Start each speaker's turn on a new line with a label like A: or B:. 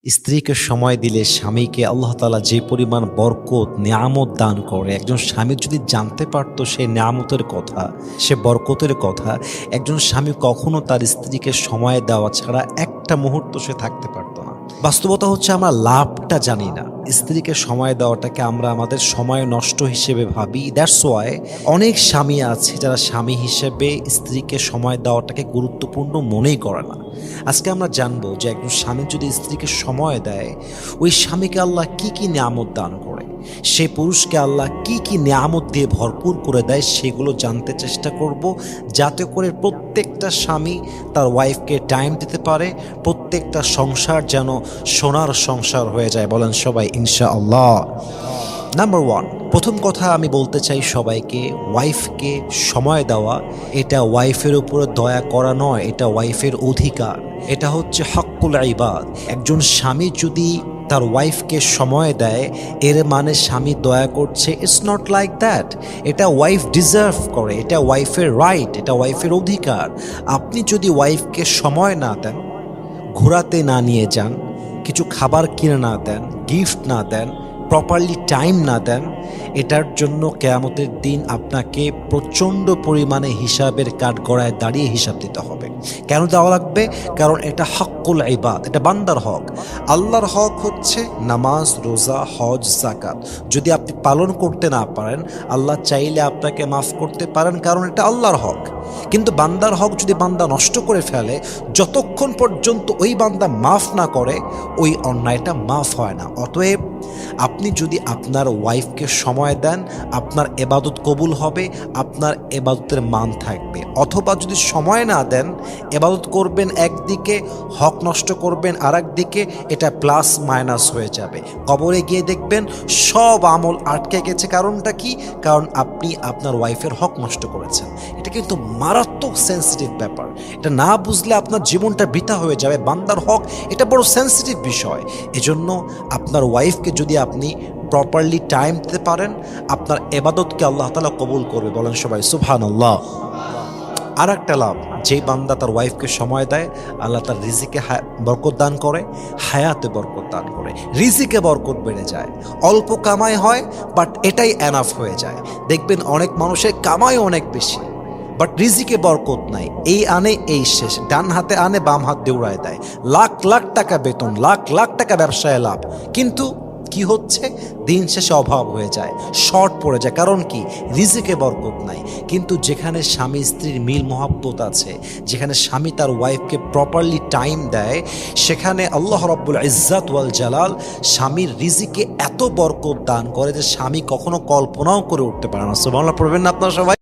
A: স্ত্রীকে সময় দিলে স্বামীকে আল্লাহ তাআলা যে পরিমাণ বরকত, নেয়ামত দান করে, একজন স্বামী যদি জানতে পারত সেই নেয়ামতের কথা, সে বরকতের কথা, একজন স্বামী কখনো তার স্ত্রীকে সময় দেওয়া ছাড়া একটা মুহূর্ত সে থাকতে পারত না। বাস্তবতা হচ্ছে আমরা লাভটা জানি না। স্ত্রীকে সময় দেওয়াটাকে আমরা আমাদের সময় নষ্ট হিসেবে ভাবি। দ্যাটস ওয়াই অনেক স্বামী আছে যারা স্বামী হিসেবে স্ত্রীকে সময় দেওয়াটাকে গুরুত্বপূর্ণ মনেই করে না। আজকে আমরা জানবো যে একজন স্বামী যদি স্ত্রীকে সময় দেয়, ওই স্বামীকে আল্লাহ কি কি নিয়ামত দান করে, সেই পুরুষকে আল্লাহ কি কি নিয়ামত দিয়ে ভরপুর করে দেয়, সেগুলো জানতে চেষ্টা করব, যাতে করে প্রত্যেকটা স্বামী তার ওয়াইফকে টাইম দিতে পারে, প্রত্যেকটা সংসার যেন সোনার সংসার হয়ে যায়। বলেন সবাই ইনশাআল্লাহ। নাম্বার ওয়ান, প্রথম কথা আমি বলতে চাই সবাইকে, ওয়াইফকে সময় দেওয়া এটা ওয়াইফের উপরে দয়া করা নয়, এটা ওয়াইফের অধিকার, এটা হচ্ছে হক্কুল ইবাদ। একজন স্বামী যদি তার ওয়াইফকে সময় দেয়, এর মানে স্বামী দয়া করছে। It's not like that. এটা ওয়াইফ ডিজার্ভ করে, এটা ওয়াইফের রাইট, এটা ওয়াইফের অধিকার। আপনি যদি ওয়াইফকে সময় না দেন, ঘোরাতে না নিয়ে যান, কিছু খাবার কিনে না দেন, গিফট না দেন, প্রপারলি টাইম না দেন, এটার জন্য কিয়ামতের দিন আপনাকে প্রচণ্ড পরিমাণে হিসাবের কাঠগড়ায় দাঁড়িয়ে হিসাব দিতে হবে। কেন দেওয়া লাগবে? কারণ এটা হক্কুল ইবাদ, এটা বান্দার হক। আল্লাহর হক হচ্ছে নামাজ, রোজা, হজ, যাকাত। যদি আপনি পালন করতে না পারেন, আল্লাহ চাইলে আপনাকে মাফ করতে পারেন, কারণ এটা আল্লাহর হক। কিন্তু বান্দার হক যদি বান্দা নষ্ট করে ফেলে, যতক্ষণ পর্যন্ত ওই বান্দা মাফ না করে, ওই অন্যায়টা মাফ হয় না। অতএব আপনি যদি আপনার ওয়াইফকে সময় দেন, আপনার এবাদত কবুল হবে, আপনার এবাদতের মান থাকবে। অথবা যদি সময় না দেন, এবাদত করবেন একদিকে, হক নষ্ট করবেন আর একদিকে, এটা প্লাস মাইনাস হয়ে যাবে। কবরে গিয়ে দেখবেন সব আমল আটকে গেছে। কারণটা কি? কারণ আপনি আপনার ওয়াইফের হক নষ্ট করেছেন। এটা কিন্তু মারাত্মক সেন্সিটিভ ব্যাপার। এটা না বুঝলে আপনার জীবনটা বৃথা হয়ে যাবে। বান্দার হক এটা বড় সেন্সিটিভ বিষয়। এজন্য আপনার ওয়াইফকে যদি আপনি প্রপারলি টাইম দিতে পারেন, আপনার এবাদতকে আল্লাহ তাআলা কবুল করবে। বলেন সবাই সুবহানাল্লাহ। আর একটা লাভ, যেই বান্দা তার ওয়াইফকে সময় দেয়, আল্লাহ তার রিজিকে বরকত দান করে, হায়াতে বরকত দান করে, রিজিকে বরকত বেড়ে যায়। অল্প কামাই হয়, বাট এটাই এনাফ হয়ে যায়। দেখবেন অনেক মানুষের কামাই অনেক বেশি, বাট রিজিকে বরকত নাই। এই আনে এই শেষ, ডান হাতে আনে বাম হাত দিয়ে উড়ায় দেয়। লাখ লাখ টাকা বেতন, লাখ লাখ টাকা ব্যবসায় লাভ, কিন্তু কি হচ্ছে? দিন শেষে অভাব হয়ে যায়, শর্ট পড়ে যায়। কারণ কি? রিজিকে বরকত নাই। কিন্তু যেখানে স্বামী স্ত্রীর মিল মহব্বত আছে, যেখানে স্বামী তার ওয়াইফকে প্রপারলি টাইম দেয়, সেখানে আল্লাহ রাব্বুল ইজ্জাত ওয়াল জালাল স্বামীর রিজিকে এত বরকত দান করে যে স্বামী কখনো কল্পনাও করে উঠতে পারে না। সুবহানাল্লাহ পড়বেন না আপনারা সবাই?